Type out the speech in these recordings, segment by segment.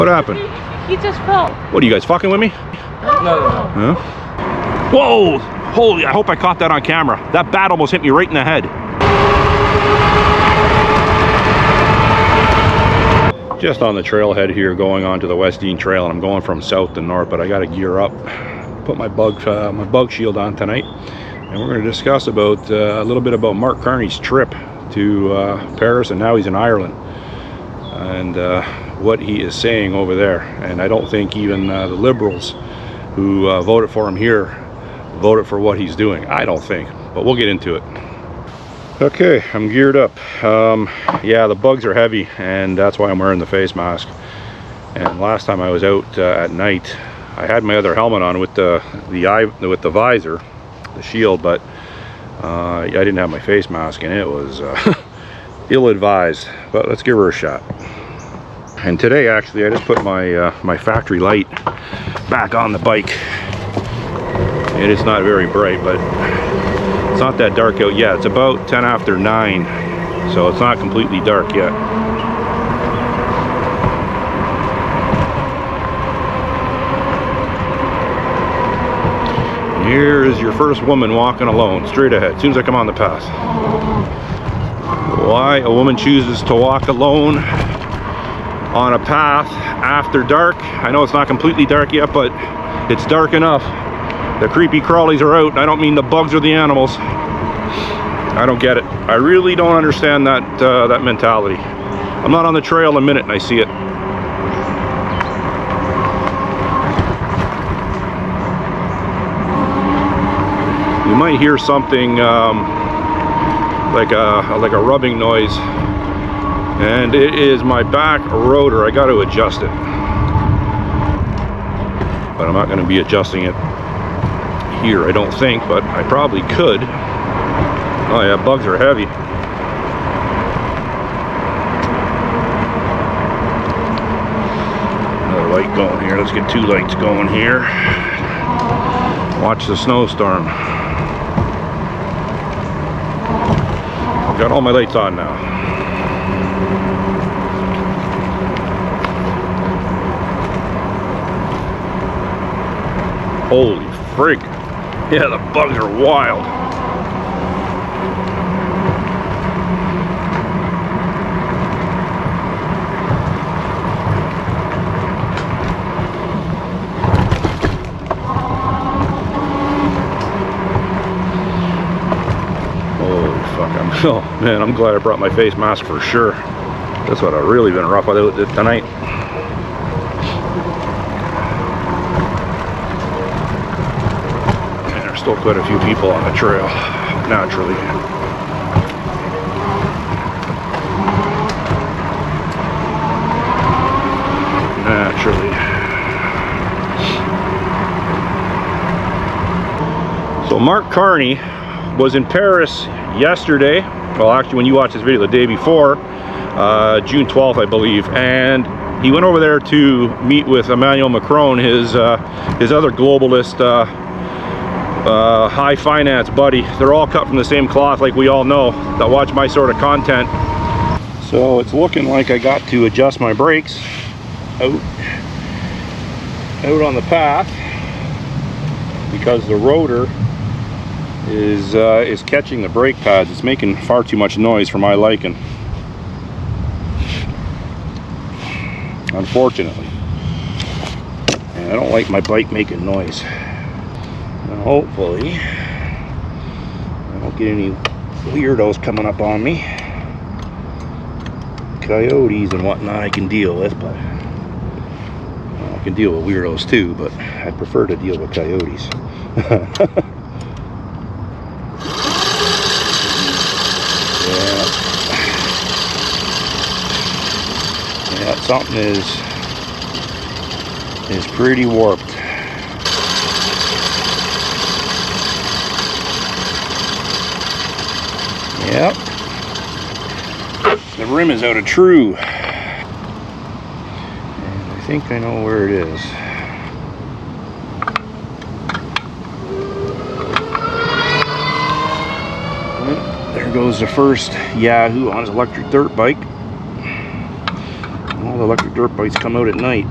What happened? He just fell. What are you guys fucking with me? No. Whoa! Holy, I hope I caught that on camera. That bat almost hit me right in the head. Just on the trailhead here, going onto the West Dean Trail, and I'm going from south to north, but I gotta gear up. Put my bug shield on tonight, and we're going to discuss about a little bit about Mark Carney's trip to Paris, and now he's in Ireland, and what he is saying over there. And I don't think even the Liberals who voted for him here voted for what he's doing. I don't think, but we'll get into it. Okay, I'm geared up. Yeah, the bugs are heavy, and that's why I'm wearing the face mask. And last time I was out at night, I had my other helmet on with the visor, the shield, but I didn't have my face mask, and it was ill-advised. But let's give her a shot. And today, actually, I just put my my factory light back on the bike. It is not very bright, but it's not that dark out yet. It's about 10 after 9, so it's not completely dark yet. Here is your first woman walking alone, straight ahead, as soon as I come on the path. Why a woman chooses to walk alone on a path after dark, I know it's not completely dark yet, but it's dark enough. The creepy crawlies are out. I don't mean the bugs or the animals. I don't get it. I really don't understand that that mentality. I'm not on the trail in a minute and I see it. You might hear something like a rubbing noise, and it is my back rotor. I got to adjust it, but I'm not going to be adjusting it here, I don't think, but I probably could. Oh yeah, bugs are heavy. Another light going here. Let's get 2 lights going here. Watch the snowstorm. I've got all my lights on now. Holy frig. Yeah, the bugs are wild. Oh man, I'm glad I brought my face mask for sure. That's what I've really been rough with it tonight. And there's still quite a few people on the trail, naturally. So Mark Carney was in Paris yesterday. Well, actually, when you watch this video, the day before, June 12th, I believe, and he went over there to meet with Emmanuel Macron, his other globalist high finance buddy. They're all cut from the same cloth, like we all know that watch my sort of content. So it's looking like I got to adjust my brakes out on the path because the rotor is catching the brake pads. It's making far too much noise for my liking, unfortunately, and I don't like my bike making noise. Now, hopefully I don't get any weirdos coming up on me. Coyotes and whatnot I can deal with, but well, I can deal with weirdos too, but I prefer to deal with coyotes. Yeah, something is pretty warped. Yep. The rim is out of true. And I think I know where it is. Well, there goes the first Yahoo on his electric dirt bike. All The electric dirt bikes come out at night.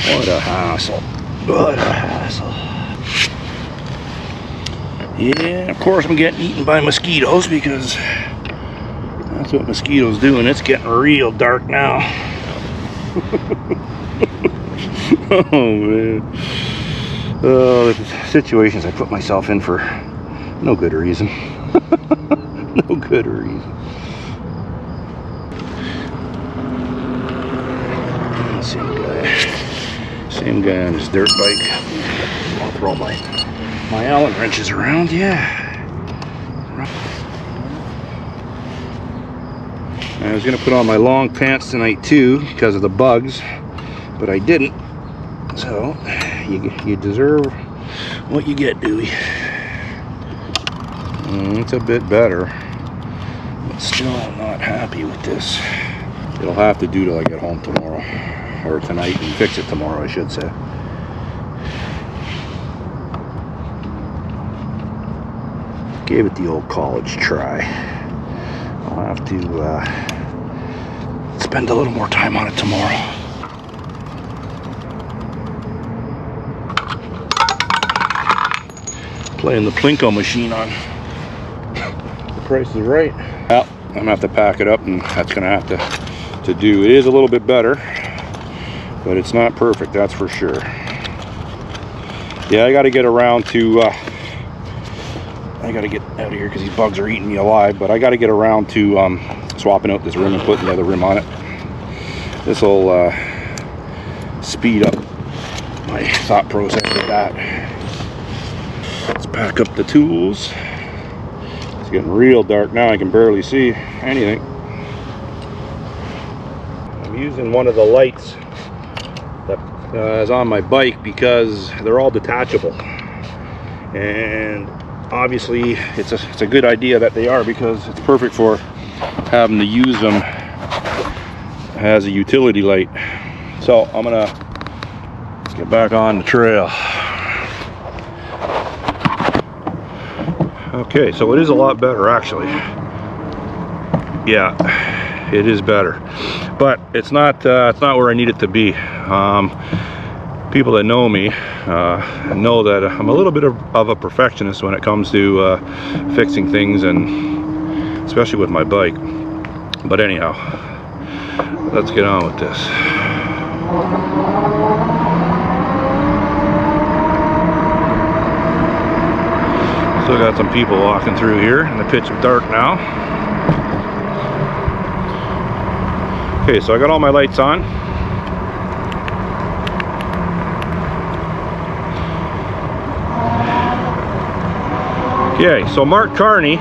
What a hassle. What a hassle. Yeah, of course I'm getting eaten by mosquitoes because that's what mosquitoes do, and it's getting real dark now. Oh man. Oh, the situations I put myself in for no good reason. No good reason. Same guy on his dirt bike. I'll throw my Allen wrenches around, yeah. I was gonna put on my long pants tonight too because of the bugs, but I didn't. So you deserve what you get, Dewey. It's a bit better, but still not happy with this. It'll have to do till I get home tomorrow, or tonight, and fix it tomorrow, I should say. Gave it the old college try. I'll have to spend a little more time on it tomorrow. Playing the Plinko machine on The Price is Right. Well, I'm gonna have to pack it up, and that's gonna have to do. It is a little bit better, but it's not perfect, that's for sure. Yeah, I got to get around to I got to get out of here because these bugs are eating me alive, but I got to get around to swapping out this rim and putting the other rim on it. This will speed up my thought process with that. Let's pack up the tools. It's getting real dark now, I can barely see anything. I'm using one of the lights that is on my bike because they're all detachable, and obviously it's a good idea that they are, because it's perfect for having to use them as a utility light. So I'm gonna get back on the trail. Okay, so it is a lot better actually. Yeah, it is better, but it's not where I need it to be. People that know me know that I'm a little bit of a perfectionist when it comes to fixing things, and especially with my bike. But anyhow, let's get on with this. Still got some people walking through here in the pitch of dark now. Okay, so I got all my lights on. Okay, so Mark Carney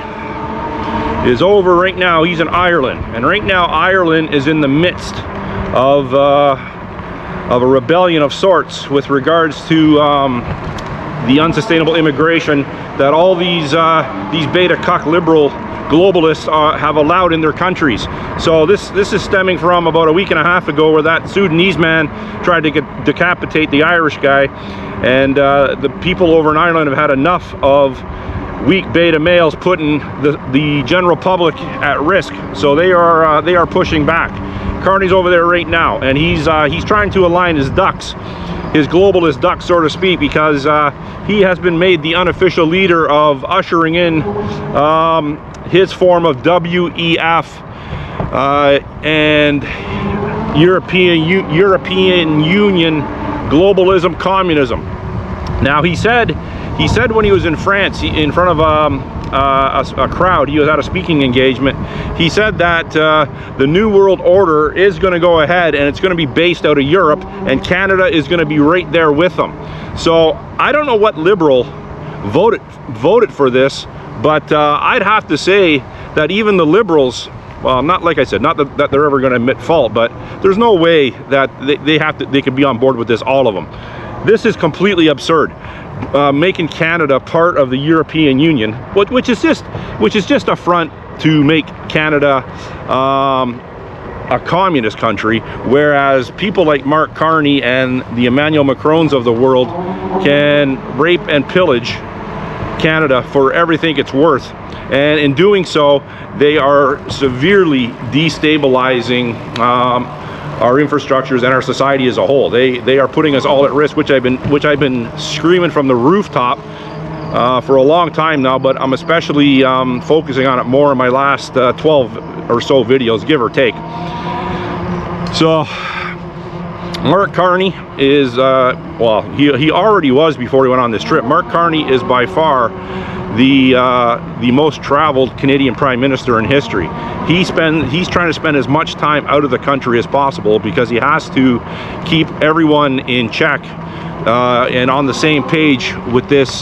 is over right now. He's in Ireland, and right now Ireland is in the midst of a rebellion of sorts with regards to the unsustainable immigration that all these beta cuck liberal globalists have allowed in their countries. So this is stemming from about a week and a half ago, where that Sudanese man tried to decapitate the Irish guy, and the people over in Ireland have had enough of weak beta males putting the general public at risk. So they are pushing back. Carney's over there right now, and he's trying to align his ducks, his globalist ducks, so to speak, because he has been made the unofficial leader of ushering in his form of WEF and European Union globalism communism. Now he said when he was in France, in front of a crowd, he was at a speaking engagement, he said that the New World Order is going to go ahead, and it's going to be based out of Europe, and Canada is going to be right there with them. So I don't know what liberal voted for this, but I'd have to say that even the liberals, well, not like I said, not that they're ever going to admit fault, but there's no way that they could be on board with this, all of them. This is completely absurd. making Canada part of the European Union, which is just a front to make Canada a communist country, whereas people like Mark Carney and the Emmanuel Macrons of the world can rape and pillage Canada for everything it's worth. And in doing so, they are severely destabilizing our infrastructures and our society as a whole. They are putting us all at risk, which I've been screaming from the rooftop for a long time now, but I'm especially focusing on it more in my last 12 or so videos, give or take. So Mark Carney is, well, he already was before he went on this trip. Mark Carney is by far the most traveled Canadian Prime Minister in history. He's trying to spend as much time out of the country as possible because he has to keep everyone in check and on the same page with this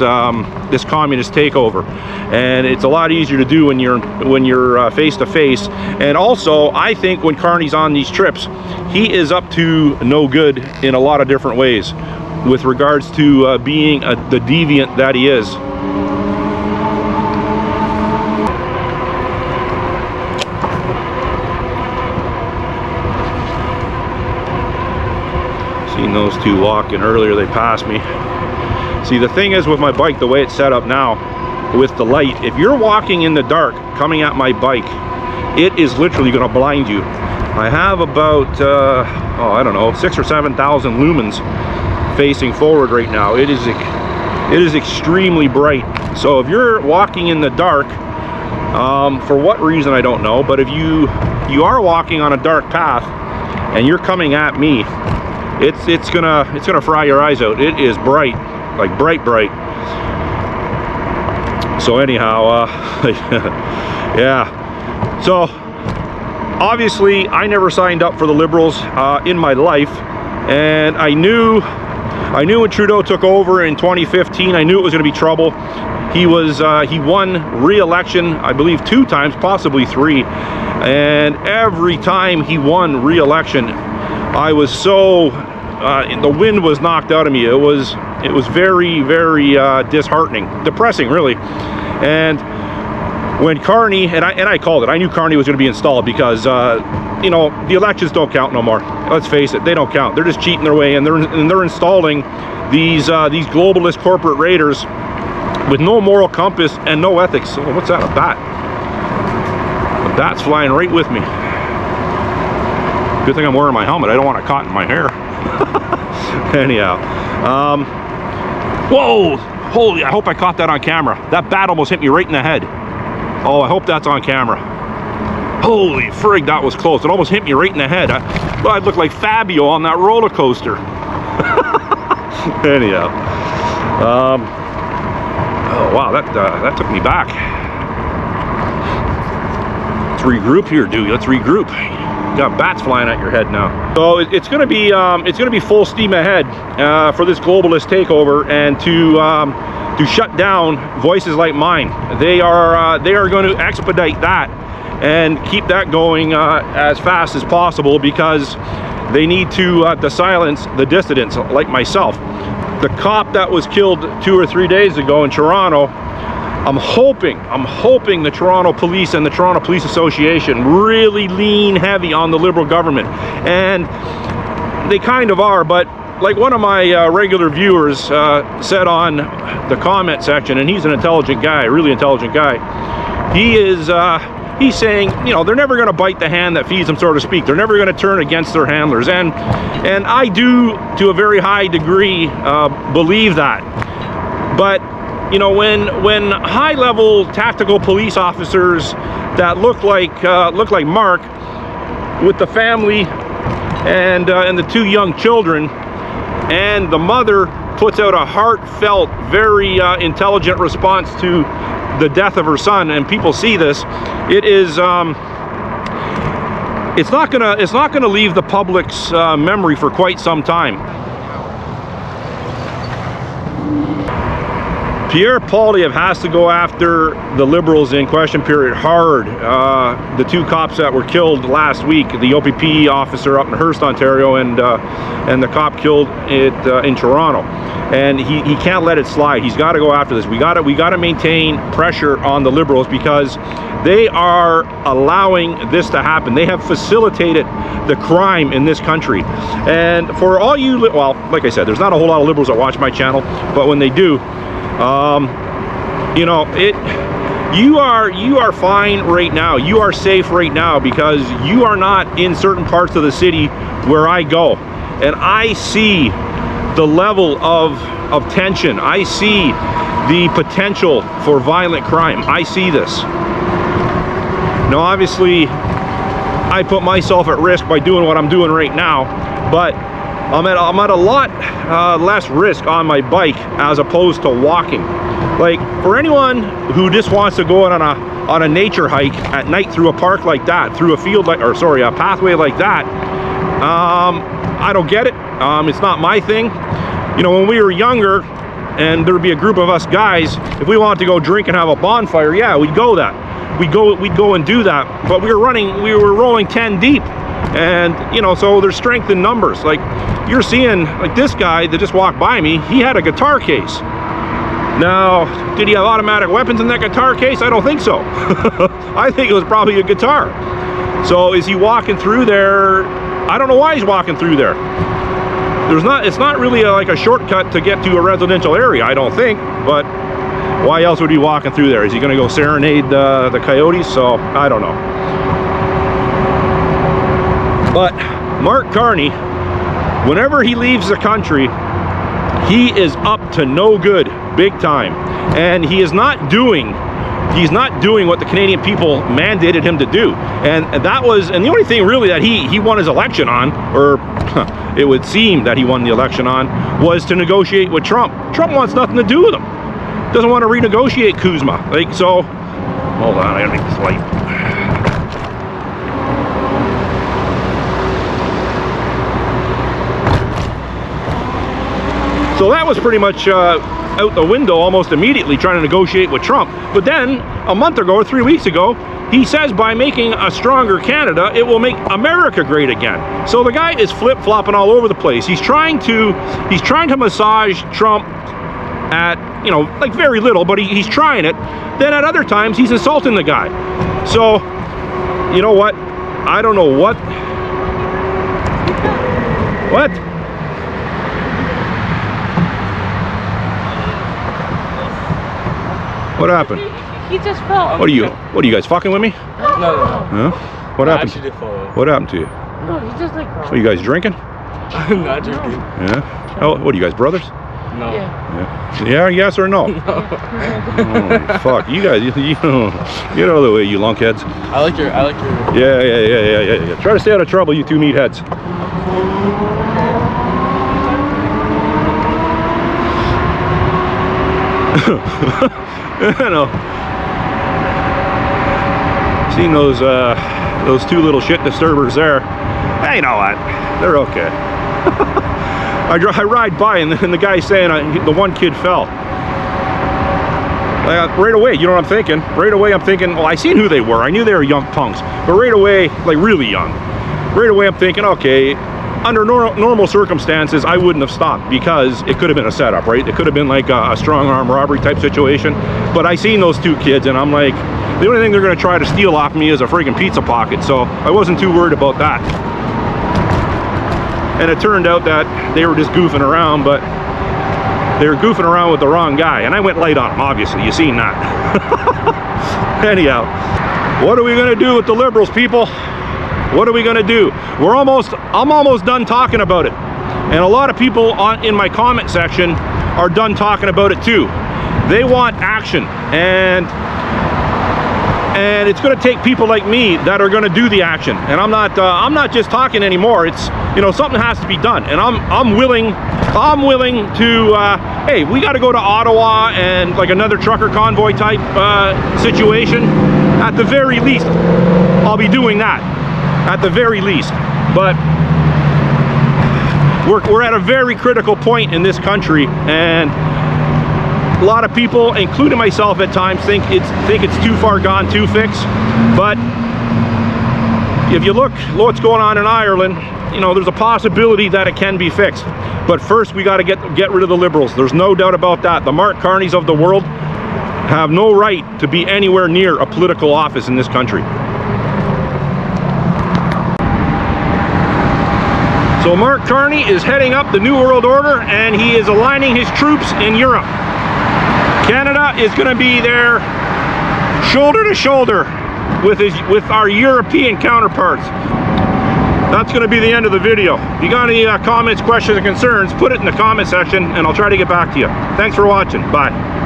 this communist takeover. And it's a lot easier to do when you're face to face. And also, I think when Carney's on these trips, he is up to no good in a lot of different ways with regards to being the deviant that he is. Seen those two walking earlier, they passed me. See, the thing is with my bike, the way it's set up now with the light, if you're walking in the dark coming at my bike, it is literally going to blind you. I have about oh, I don't know, 6,000 or 7,000 lumens facing forward right now. It is extremely bright. So if you're walking in the dark, for what reason I don't know, but if you are walking on a dark path and you're coming at me, it's gonna fry your eyes out. It is bright, like bright. So anyhow, yeah. So obviously, I never signed up for the Liberals in my life, and I knew when Trudeau took over in 2015, I knew it was going to be trouble. He won re-election, I believe 2 times, possibly 3, and every time he won re-election, I was so the wind was knocked out of me. It was very disheartening, depressing, really. And when Carney, and I called it, I knew Carney was going to be installed because you know, the elections don't count no more. Let's face it, they don't count. They're just cheating their way in. They're installing these globalist corporate raiders with no moral compass and no ethics. Oh, what's that? A bat? A bat's flying right with me. Good thing I'm wearing my helmet. I don't want it caught in my hair. Anyhow, whoa, holy, I hope I caught that on camera. That bat almost hit me right in the head. Oh, I hope that's on camera. Holy frig, that was close. It almost hit me right in the head. Well, I'd look like Fabio on that roller coaster. Anyhow, oh wow, that took me back. Let's regroup here, dude. Let's regroup. You got bats flying at your head now. So it's going to be full steam ahead for this globalist takeover, and to shut down voices like mine. They are going to expedite that and keep that going as fast as possible, because they need to silence the dissidents like myself. The cop that was killed 2 or 3 days ago in Toronto, I'm hoping the Toronto Police and the Toronto Police Association really lean heavy on the Liberal government, and they kind of are. But like one of my regular viewers said on the comment section, and he's an intelligent guy, really intelligent guy, he's saying, you know, they're never going to bite the hand that feeds them, so to speak. They're never going to turn against their handlers, and I do, to a very high degree, believe that. But you know, when high-level tactical police officers that look like Mark, with the family and the 2 young children, and the mother puts out a heartfelt, very intelligent response to the death of her son, and people see this, it is it's not gonna leave the public's memory for quite some time. Pierre Poilievre has to go after the Liberals in question period hard. The two cops that were killed last week, the OPP officer up in Hearst, Ontario, and the cop killed in Toronto. And he can't let it slide. He's got to go after this. We got to maintain pressure on the Liberals because they are allowing this to happen. They have facilitated the crime in this country. And for all you, well, like I said, there's not a whole lot of Liberals that watch my channel, but when they do, you know, you are fine right now. You are safe right now because you are not in certain parts of the city where I go, and I see the level of tension. I see the potential for violent crime. I see this. Now, obviously, I put myself at risk by doing what I'm doing right now, but I'm at a lot less risk on my bike as opposed to walking. Like, for anyone who just wants to go on a nature hike at night through a park like that, through a field like, or sorry, a pathway like that, I don't get it. It's not my thing. You know, when we were younger and there'd be a group of us guys, if we wanted to go drink and have a bonfire, yeah, we'd go we'd go and do that. But we were rolling 10 deep. And, you know, so there's strength in numbers. Like, you're seeing, like, this guy that just walked by me, he had a guitar case. Now, did he have automatic weapons in that guitar case? I don't think so. I think it was probably a guitar. So is he walking through there? I don't know why he's walking through there. It's not really like a shortcut to get to a residential area, I don't think, but why else would he be walking through there? Is he going to go serenade the coyotes? So, I don't know. But Mark Carney, whenever he leaves the country, he is up to no good, big time. And he's not doing what the Canadian people mandated him to do. And the only thing really that he won his election on, or it would seem that he won the election on, was to negotiate with Trump. Trump wants nothing to do with him. Doesn't want to renegotiate Kuzma. Like, so, hold on, I gotta make this light. So that was pretty much out the window almost immediately, trying to negotiate with Trump. But then a month ago or 3 weeks ago, he says by making a stronger Canada, it will make America great again. So the guy is flip-flopping all over the place. He's trying to massage Trump at, you know, like very little, but he's trying it. Then at other times he's insulting the guy. So, you know what? I don't know what. What happened? He just fell. What are you guys fucking with me? No. Huh? What happened? I actually did fall. What happened to you? No, he just like. Are you guys drinking? I'm not drinking. Yeah. Oh, what are you guys, brothers? No. Yeah, yes or no? Holy fuck, you guys, you know the way, you lunkheads. I like your. Yeah. Try to stay out of trouble, you two meatheads. You know, seeing those two little shit disturbers there, hey, you know what, they're okay. I ride by and the guy's saying the one kid fell. Right away, you know what I'm thinking? Right away I'm thinking, well, I seen who they were. I knew they were young punks, but right away, like really young. Right away I'm thinking, okay, under normal circumstances, I wouldn't have stopped because it could have been a setup, right? It could have been like a strong arm robbery type situation. But I seen those two kids and I'm like, the only thing they're gonna try to steal off me is a friggin' pizza pocket. So I wasn't too worried about that. And it turned out that they were just goofing around, but they were goofing around with the wrong guy. And I went light on them, obviously, you seen that. Anyhow, what are we gonna do with the Liberals, people? What are we gonna do? I'm almost done talking about it. And a lot of people in my comment section are done talking about it too. They want action, and it's going to take people like me that are going to do the action. And I'm not just talking anymore. It's, you know, something has to be done, and I'm willing to hey, we got to go to Ottawa and like another trucker convoy type situation. At the very least, I'll be doing that at the very least. But we're at a very critical point in this country, and A lot of people, including myself at times, think it's too far gone to fix. But if you look what's going on in Ireland, you know, there's a possibility that it can be fixed. But first, we got to get rid of the Liberals. There's no doubt about that. The Mark Carneys of the world have no right to be anywhere near a political office in this country. So Mark Carney is heading up the New World Order, and he is aligning his troops in Europe. Canada is going to be there shoulder to shoulder with our European counterparts. That's going to be the end of the video. If you got any comments, questions, or concerns, put it in the comment section and I'll try to get back to you. Thanks for watching. Bye.